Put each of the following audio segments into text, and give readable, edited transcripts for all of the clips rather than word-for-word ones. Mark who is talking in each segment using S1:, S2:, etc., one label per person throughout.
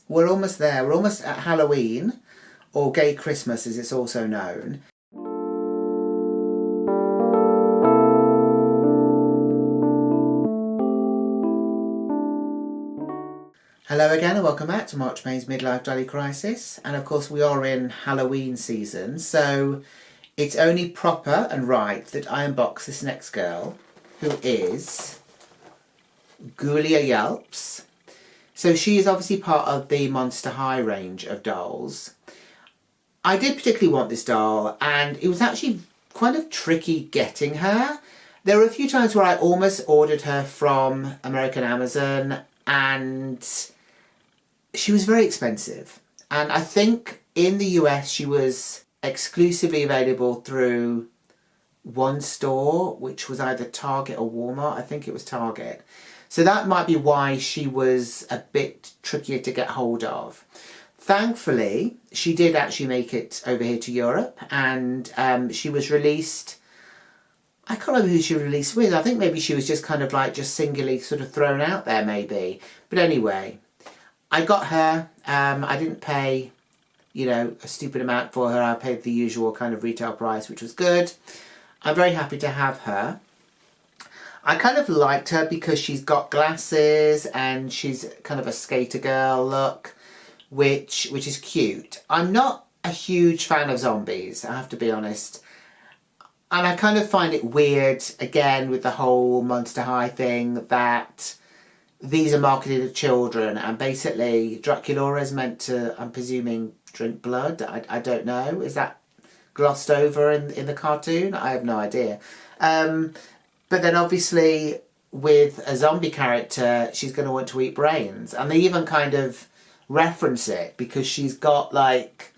S1: we're almost there. We're almost at Halloween, or Gay Christmas as it's also known. Hello again and welcome back to March May's Midlife Daily Crisis, and of course we are in Halloween season, so it's only proper and right that I unbox this next girl, who is Ghoulia Yelps. So she is obviously part of the Monster High range of dolls. I did particularly want this doll, and it was actually kind of tricky getting her. There were a few times where I almost ordered her from American Amazon, and she was very expensive. And I think in the US she was exclusively available through one store, which was either Target or Walmart. I think it was Target. So that might be why she was a bit trickier to get hold of. Thankfully, she did actually make it over here to Europe, and she was released. I can't remember who she was released with. I think maybe she was just kind of like just singularly sort of thrown out there maybe. But anyway, I got her. I didn't pay, you know, a stupid amount for her. I paid the usual kind of retail price, which was good. I'm very happy to have her. I kind of liked her because she's got glasses and she's kind of a skater girl look, which is cute. I'm not a huge fan of zombies, I have to be honest. And I kind of find it weird, again, with the whole Monster High thing, that these are marketed to children, and basically Draculaura is meant to, I'm presuming, drink blood. I don't know. Is that glossed over in the cartoon? I have no idea. But then obviously with a zombie character, she's going to want to eat brains. And they even kind of reference it because she's got like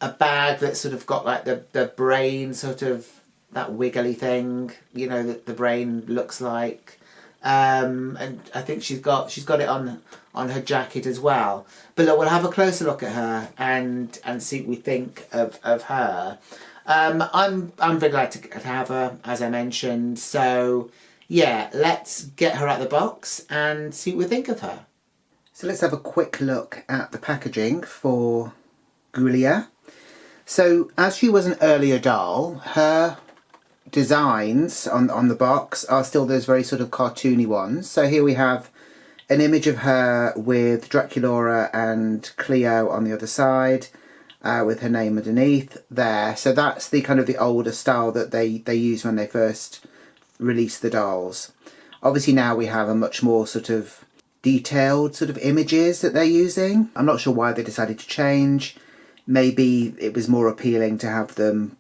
S1: a bag that's sort of got like the brain sort of, that wiggly thing, you know, that the brain looks like. And I think she's got it on her jacket as well. But look, we'll have a closer look at her and see what we think of her. I'm very glad to have her, as I mentioned. So yeah, let's get her out of the box and see what we think of her. So let's have a quick look at the packaging for Ghoulia. So as she was an earlier doll, her designs on the box are still those very sort of cartoony ones. So here we have an image of her with Draculaura and Cleo on the other side, with her name underneath there. So that's the kind of the older style that they used when they first released the dolls. Obviously now we have a much more sort of detailed sort of images that they're using. I'm not sure why they decided to change. Maybe it was more appealing to have them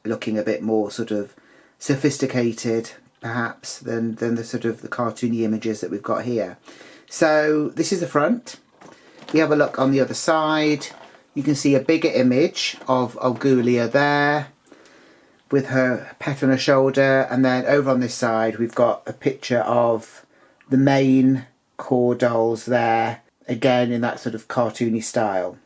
S1: looking a bit more sort of sophisticated perhaps than the sort of the cartoony images that we've got here. So this is the front. We have a look on the other side. You can see a bigger image of Ghoulia there with her pet on her shoulder, and then over on this side we've got a picture of the main core dolls there, again in that sort of cartoony style.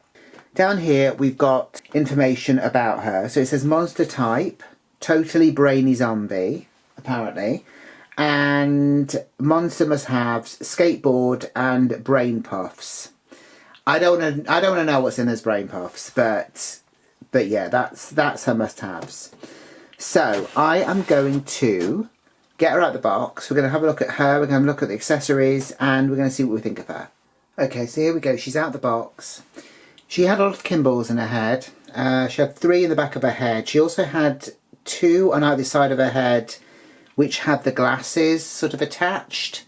S1: Down here we've got information about her. So it says monster type, totally brainy zombie, apparently, and monster must have skateboard and brain puffs. I don't want to know what's in those brain puffs, but yeah, that's her must-haves. So I am going to get her out of the box. We're going to have a look at her. We're going to look at the accessories, and we're going to see what we think of her. Okay, so here we go. She's out of the box. She had a lot of Kimballs in her head. She had 3 in the back of her head. She also had 2 on either side of her head, which had the glasses sort of attached.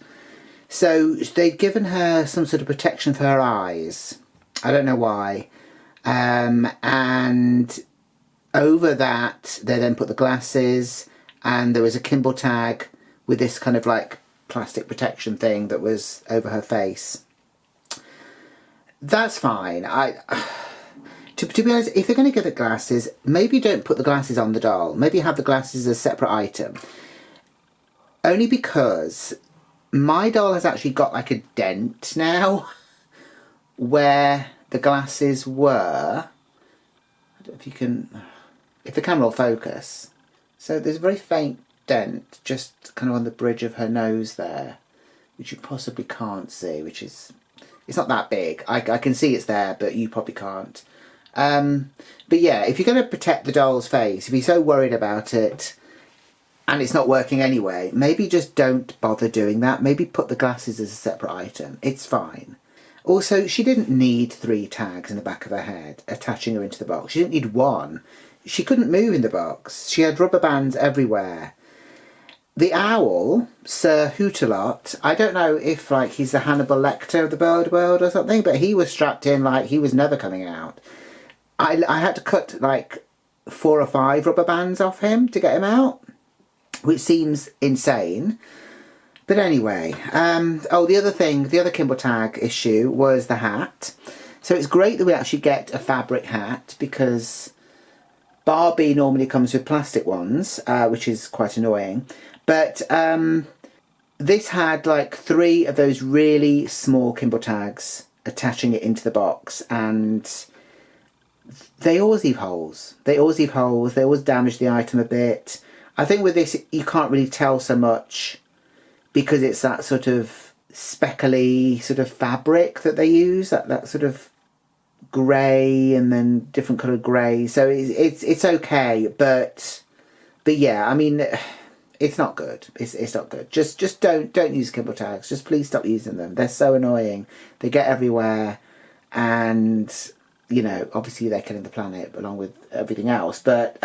S1: So they'd given her some sort of protection for her eyes. I don't know why. And over that, they then put the glasses, and there was a Kimball tag with this kind of like plastic protection thing that was over her face. That's fine. To be honest, if they're going to get the glasses, maybe don't put the glasses on the doll. Maybe have the glasses as a separate item. Only because my doll has actually got like a dent now where the glasses were. I don't know if you can, if the camera will focus. So there's a very faint dent just kind of on the bridge of her nose there, which you possibly can't see, which is It's not that big. I can see it's there, but you probably can't. But yeah, if you're going to protect the doll's face, if you're so worried about it and it's not working anyway, maybe just don't bother doing that. Maybe put the glasses as a separate item. It's fine. Also, she didn't need 3 tags in the back of her head attaching her into the box. She didn't need 1. She couldn't move in the box. She had rubber bands everywhere. The owl, Sir Hootalot, I don't know if like he's the Hannibal Lecter of the bird world or something, but he was strapped in like he was never coming out. I had to cut like 4 or 5 rubber bands off him to get him out, which seems insane. But anyway, oh, the other Kimble tag issue was the hat. So it's great that we actually get a fabric hat, because Barbie normally comes with plastic ones, which is quite annoying. But this had like 3 of those really small Kimble tags attaching it into the box, and they always leave holes. They always damage the item a bit. I think with this you can't really tell so much because it's that sort of speckly sort of fabric that they use, that sort of grey and then different coloured grey. So it's okay, but yeah, I mean, it's not good. It's not good. Just don't use Kimble tags. Just please stop using them. They're so annoying. They get everywhere, and you know, obviously they're killing the planet along with everything else. But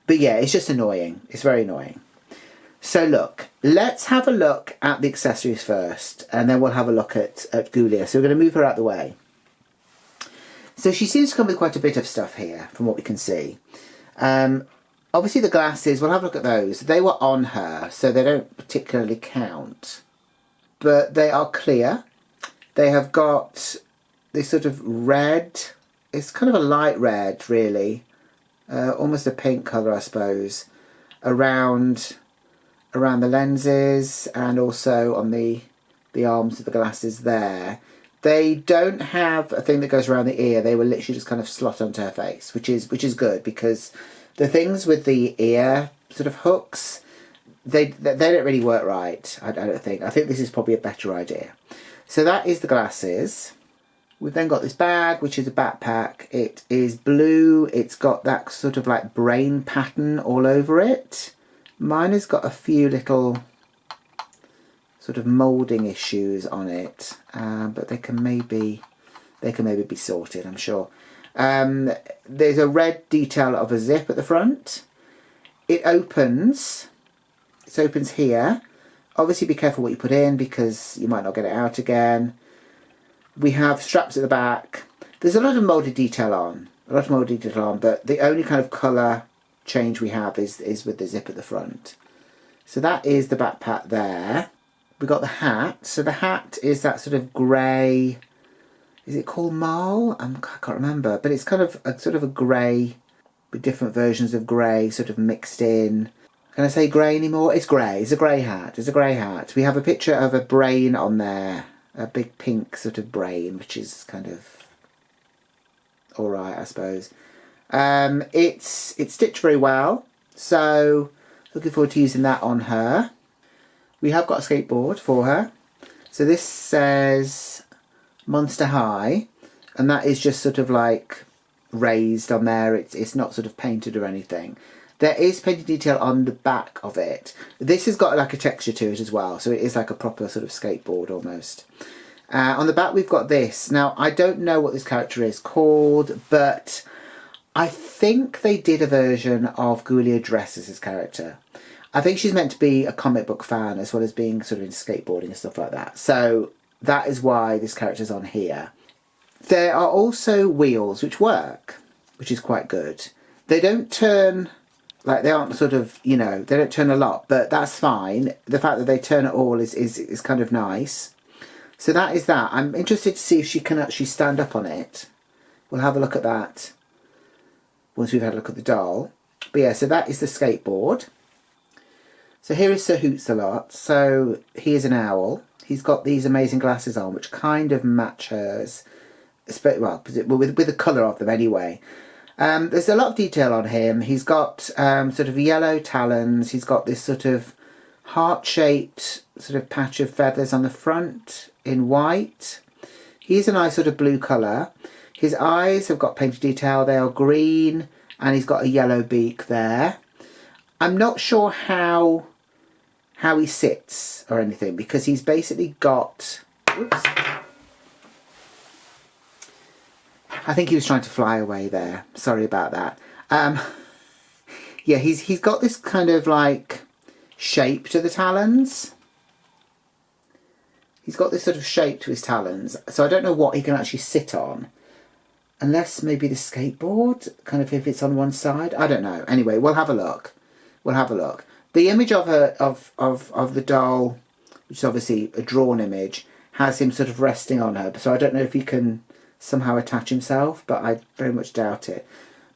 S1: yeah, it's just annoying. It's very annoying. So look, let's have a look at the accessories first, and then we'll have a look at Ghoulia. So we're going to move her out of the way. So she seems to come with quite a bit of stuff here, from what we can see. Obviously the glasses, we'll have a look at those. They were on her, so they don't particularly count. But they are clear. They have got this sort of red. It's kind of a light red, really. Almost a pink colour, I suppose. Around the lenses, and also on the arms of the glasses there. They don't have a thing that goes around the ear. They will literally just kind of slot onto her face, which is good, because the things with the ear sort of hooks, they don't really work right. I don't think. I think this is probably a better idea. So that is the glasses. We've then got this bag, which is a backpack. It is blue. It's got that sort of like brain pattern all over it. Mine has got a few little sort of moulding issues on it, but they can maybe be sorted, I'm sure. There's a red detail of a zip at the front. It opens here. Obviously be careful what you put in, because you might not get it out again. We have straps at the back. There's a lot of moulded detail on, but the only kind of colour change we have is with the zip at the front. So that is the backpack there. We got the hat. So the hat is that sort of grey. Is it called marl? I can't remember, but it's kind of a grey with different versions of grey sort of mixed in. Can I say grey anymore? It's grey. It's a grey hat. We have a picture of a brain on there, a big pink sort of brain, which is kind of all right, I suppose. It's stitched very well, so looking forward to using that on her. We have got a skateboard for her. So this says Monster High, and that is just sort of like raised on there. It's not sort of painted or anything. There is painted detail on the back of it. This has got like a texture to it as well, so it is like a proper sort of skateboard almost. On the back we've got this. Now I don't know what this character is called, but I think they did a version of Ghoulia dressed as this character. I think she's meant to be a comic book fan as well as being sort of into skateboarding and stuff like that. So that is why this character's on here. There are also wheels which work, which is quite good. They don't turn, like they aren't sort of, you know, they don't turn a lot, but that's fine. The fact that they turn at all is kind of nice. So that is that. I'm interested to see if she can actually stand up on it. We'll have a look at that once we've had a look at the doll. But yeah, so that is the skateboard. So here is Sir Hoots-a-Lot. So he is an owl. He's got these amazing glasses on, which kind of match hers. Well, with the colour of them anyway. There's a lot of detail on him. He's got sort of yellow talons. He's got this sort of heart-shaped sort of patch of feathers on the front in white. He's a nice sort of blue colour. His eyes have got painted detail. They are green, and he's got a yellow beak there. I'm not sure how he sits or anything, because he's basically got... Oops. I think he was trying to fly away there. Sorry about that. Yeah, he's got this kind of like shape to the talons. He's got this sort of shape to his talons. So I don't know what he can actually sit on. Unless maybe the skateboard, kind of if it's on one side. I don't know. Anyway, we'll have a look. We'll have a look. The image of the doll, which is obviously a drawn image, has him sort of resting on her. So I don't know if he can somehow attach himself, but I very much doubt it.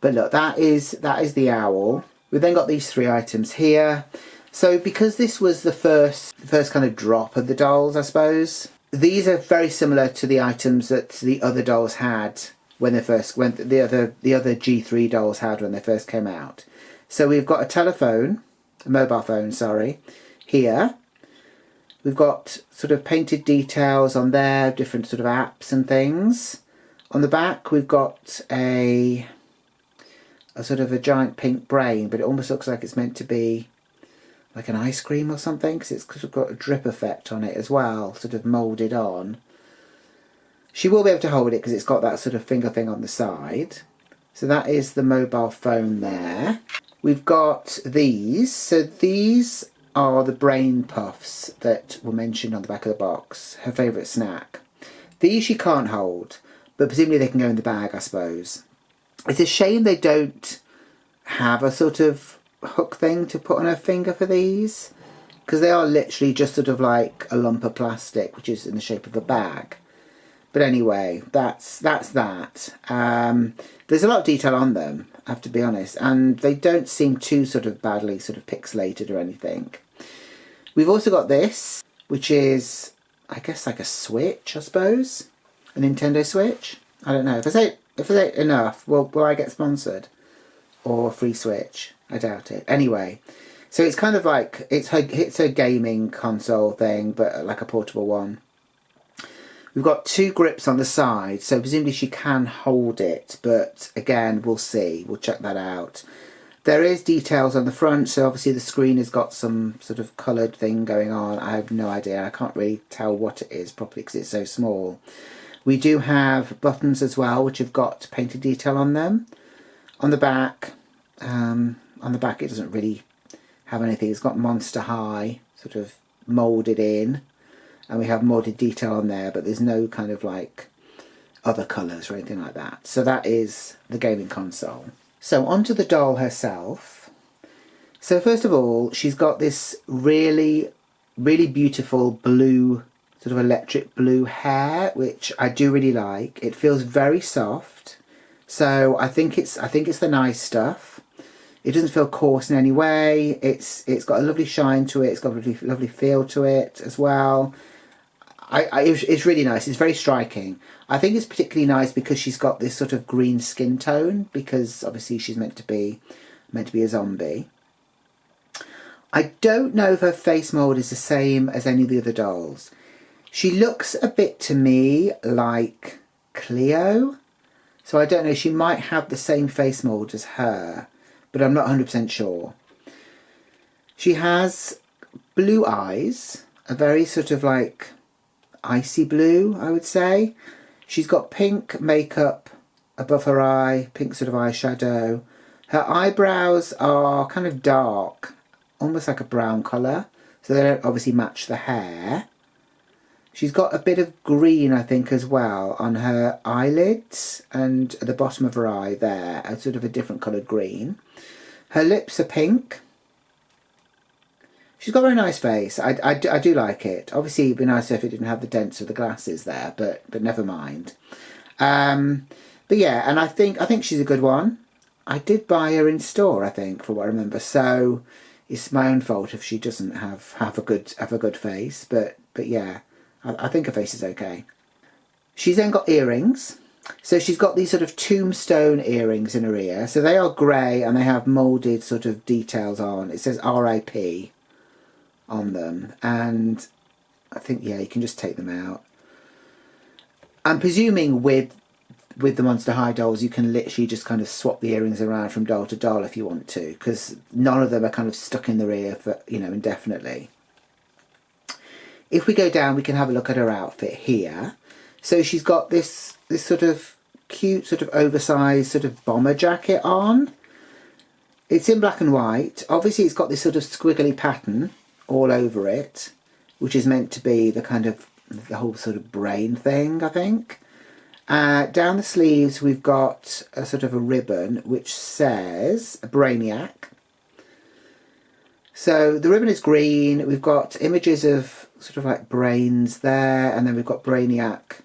S1: But look, that is the owl. We've then got these 3 items here. So because this was the first kind of drop of the dolls, I suppose, these are very similar to the items that the other dolls had when the other G3 dolls had when they first came out. So we've got a mobile phone, sorry, here. We've got sort of painted details on there, different sort of apps and things. On the back we've got a sort of a giant pink brain, but it almost looks like it's meant to be like an ice cream or something, because it's got a drip effect on it as well, sort of moulded on. She will be able to hold it because it's got that sort of finger thing on the side. So that is the mobile phone there. We've got these. So these are the brain puffs that were mentioned on the back of the box. Her favourite snack. These she can't hold, but presumably they can go in the bag, I suppose. It's a shame they don't have a sort of hook thing to put on her finger for these, because they are literally just sort of like a lump of plastic which is in the shape of a bag. But anyway, that's that. There's a lot of detail on them, I have to be honest, and they don't seem too sort of badly sort of pixelated or anything. We've also got this, which is, I guess, like a Switch, I suppose, a Nintendo Switch. I don't know. If I say enough, will I get sponsored or a free Switch? I doubt it. Anyway, so it's kind of like it's her gaming console thing, but like a portable one. We've got 2 grips on the side, so presumably she can hold it, but again, we'll see. We'll check that out. There is details on the front, so obviously the screen has got some sort of coloured thing going on. I have no idea. I can't really tell what it is properly because it's so small. We do have buttons as well, which have got painted detail on them. On the back it doesn't really have anything. It's got Monster High sort of moulded in. And we have modded detail on there, but there's no kind of like other colours or anything like that. So that is the gaming console. So onto the doll herself. So first of all, she's got this really, really beautiful blue, sort of electric blue hair, which I do really like. It feels very soft. So I think it's the nice stuff. It doesn't feel coarse in any way. It's got a lovely shine to it. It's got a lovely feel to it as well. It's really nice. It's very striking. I think it's particularly nice because she's got this sort of green skin tone, because obviously she's meant to be a zombie. I don't know if her face mould is the same as any of the other dolls. She looks a bit to me like Cleo. So I don't know, she might have the same face mould as her, but I'm not 100% sure. She has blue eyes, a very sort of like icy blue, I would say. She's got pink makeup above her eye, pink sort of eyeshadow. Her eyebrows are kind of dark, almost like a brown colour, so they don't obviously match the hair. She's got a bit of green, I think, as well on her eyelids and at the bottom of her eye there, a sort of a different coloured green. Her lips are pink. She's got a very nice face. I do like it. Obviously, it'd be nicer if it didn't have the dents of the glasses there, but never mind. But yeah, and I think she's a good one. I did buy her in store, I think, for what I remember. So it's my own fault if she doesn't have a good face. But yeah, I think her face is okay. She's then got earrings. So she's got these sort of tombstone earrings in her ear. So they are grey and they have moulded sort of details on. It says RIP on them, and I think, yeah, you can just take them out. I'm presuming with the Monster High dolls, you can literally just kind of swap the earrings around from doll to doll if you want to, because none of them are kind of stuck in their ear for, you know, indefinitely. If we go down, we can have a look at her outfit here. So she's got this sort of cute, sort of oversized sort of bomber jacket on. It's in black and white. Obviously, it's got this sort of squiggly pattern all over it, which is meant to be the kind of the whole sort of brain thing, I think. Down the sleeves, we've got a sort of a ribbon which says Brainiac. So the ribbon is green. We've got images of sort of like brains there, and then we've got Brainiac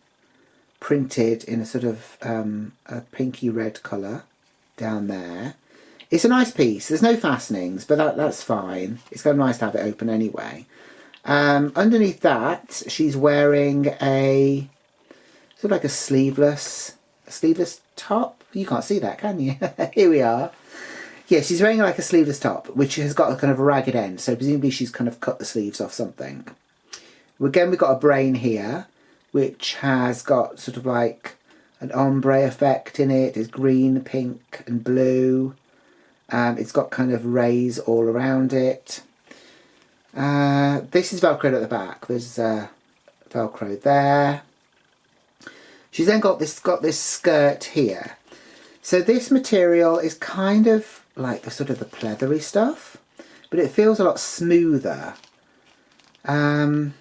S1: printed in a sort of a pinky red colour down there. It's a nice piece. There's no fastenings, but that's fine. It's kind of nice to have it open anyway. Underneath that, she's wearing a sort of like a sleeveless top. You can't see that, can you? Here we are. Yeah, she's wearing like a sleeveless top, which has got a kind of a ragged end. So presumably she's kind of cut the sleeves off something. Again, we've got a brain here, which has got sort of like an ombre effect in it. It's green, pink and blue. It's got kind of rays all around it. This is Velcroed at the back. There's Velcro there. She's then got this skirt here. So this material is kind of like the sort of the pleathery stuff, but it feels a lot smoother. And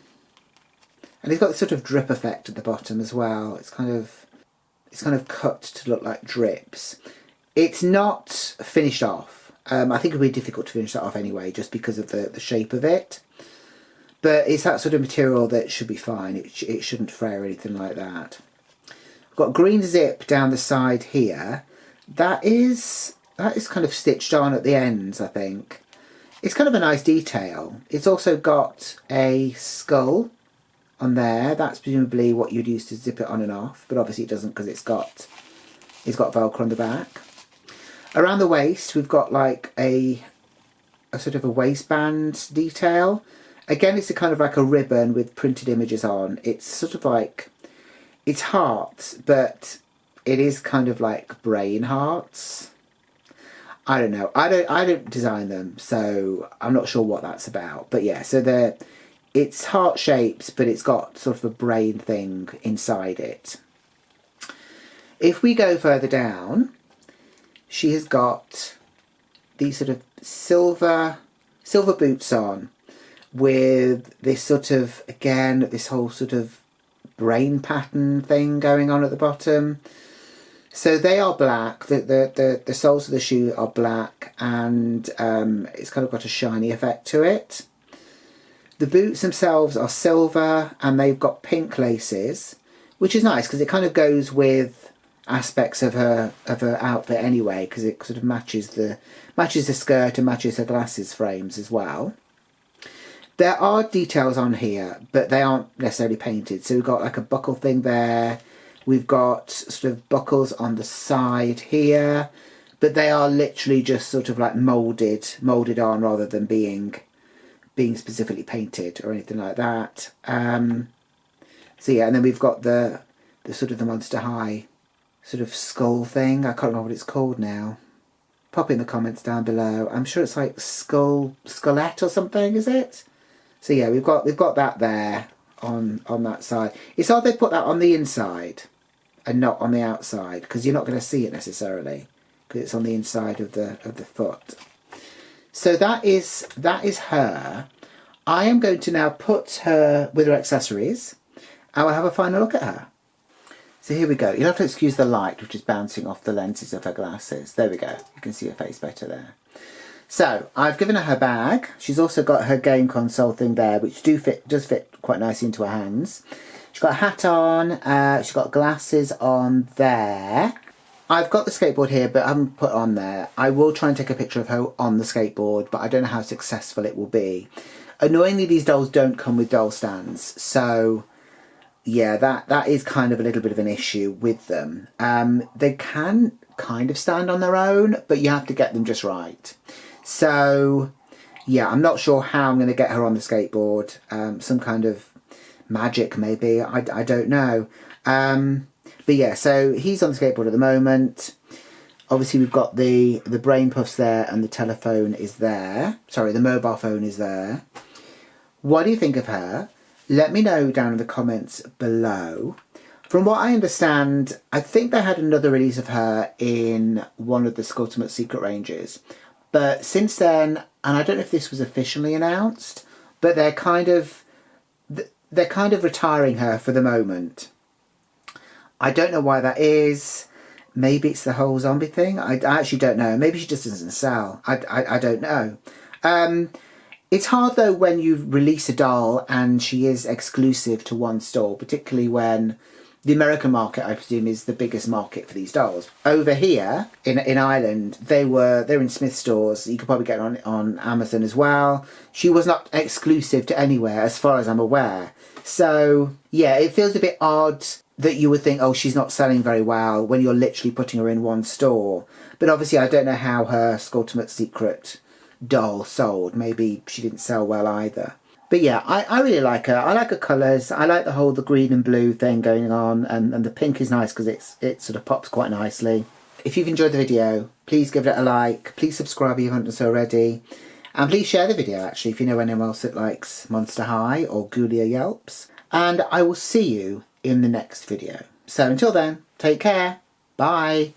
S1: it's got this sort of drip effect at the bottom as well. It's kind of cut to look like drips. It's not finished off. I think it would be difficult to finish that off anyway, just because of the shape of it. But it's that sort of material that should be fine. It shouldn't fray or anything like that. I've got green zip down the side here. That is kind of stitched on at the ends, I think. It's kind of a nice detail. It's also got a skull on there. That's presumably what you'd use to zip it on and off, but obviously it doesn't because it's got Velcro on the back. Around the waist, we've got like a sort of a waistband detail. Again, it's a kind of like a ribbon with printed images on. It's sort of like, it's hearts, but it is kind of like brain hearts. I don't know. I don't design them, so I'm not sure what that's about. But yeah, so it's heart shapes, but it's got sort of a brain thing inside it. If we go further down, she has got these sort of silver boots on with this sort of, again, this whole sort of brain pattern thing going on at the bottom. So they are black. The soles of the shoe are black, and it's kind of got a shiny effect to it. The boots themselves are silver, and they've got pink laces, which is nice because it kind of goes with aspects of her outfit anyway, because it sort of matches the skirt and matches her glasses frames as well. There are details on here, but they aren't necessarily painted. So we've got like a buckle thing there. We've got sort of buckles on the side here, but they are literally just sort of like molded on rather than being specifically painted or anything like that. So yeah, and then we've got the sort of the Monster High sort of skull thing. I can't remember what it's called now. Pop in the comments down below. I'm sure it's like skelet or something, is it? So yeah, we've got that there on that side. It's odd they put that on the inside and not on the outside, because you're not going to see it necessarily because it's on the inside of the foot. So that is her. I am going to now put her with her accessories and we'll have a final look at her. So here we go. You'll have to excuse the light which is bouncing off the lenses of her glasses. There we go. You can see her face better there. So I've given her bag. She's also got her game console thing there, which does fit quite nicely into her hands. She's got a hat on. She's got glasses on there. I've got the skateboard here, but I haven't put on there. I will try and take a picture of her on the skateboard, but I don't know how successful it will be. Annoyingly, these dolls don't come with doll stands, so yeah, that is kind of a little bit of an issue with them. They can kind of stand on their own, but you have to get them just right. So yeah, I'm not sure how I'm going to get her on the skateboard. Some kind of magic maybe, I don't know. But yeah, so he's on the skateboard at the moment. Obviously, we've got the brain puffs there and the telephone is there. Sorry, the mobile phone is there. What do you think of her? Let me know down in the comments below. From what I understand, I think they had another release of her in one of the Skulltimate Secret ranges. But since then, and I don't know if this was officially announced, but they're kind of retiring her for the moment. I don't know why that is. Maybe it's the whole zombie thing. I actually don't know. Maybe she just doesn't sell. I don't know. It's hard though when you release a doll and she is exclusive to one store, particularly when the American market, I presume, is the biggest market for these dolls. Over here in Ireland, they're in Smith stores. You could probably get on Amazon as well. She was not exclusive to anywhere, as far as I'm aware. So yeah, it feels a bit odd that you would think, oh, she's not selling very well when you're literally putting her in one store. But obviously, I don't know how her Skulltimate Secret doll sold. Maybe she didn't sell well either. But yeah, I really like her. I like her colours. I like the green and blue thing going on, and the pink is nice because it sort of pops quite nicely. If you've enjoyed the video, please give it a like. Please subscribe if you haven't done so already. And please share the video, actually, if you know anyone else that likes Monster High or Ghoulia Yelps. And I will see you in the next video. So until then, take care. Bye.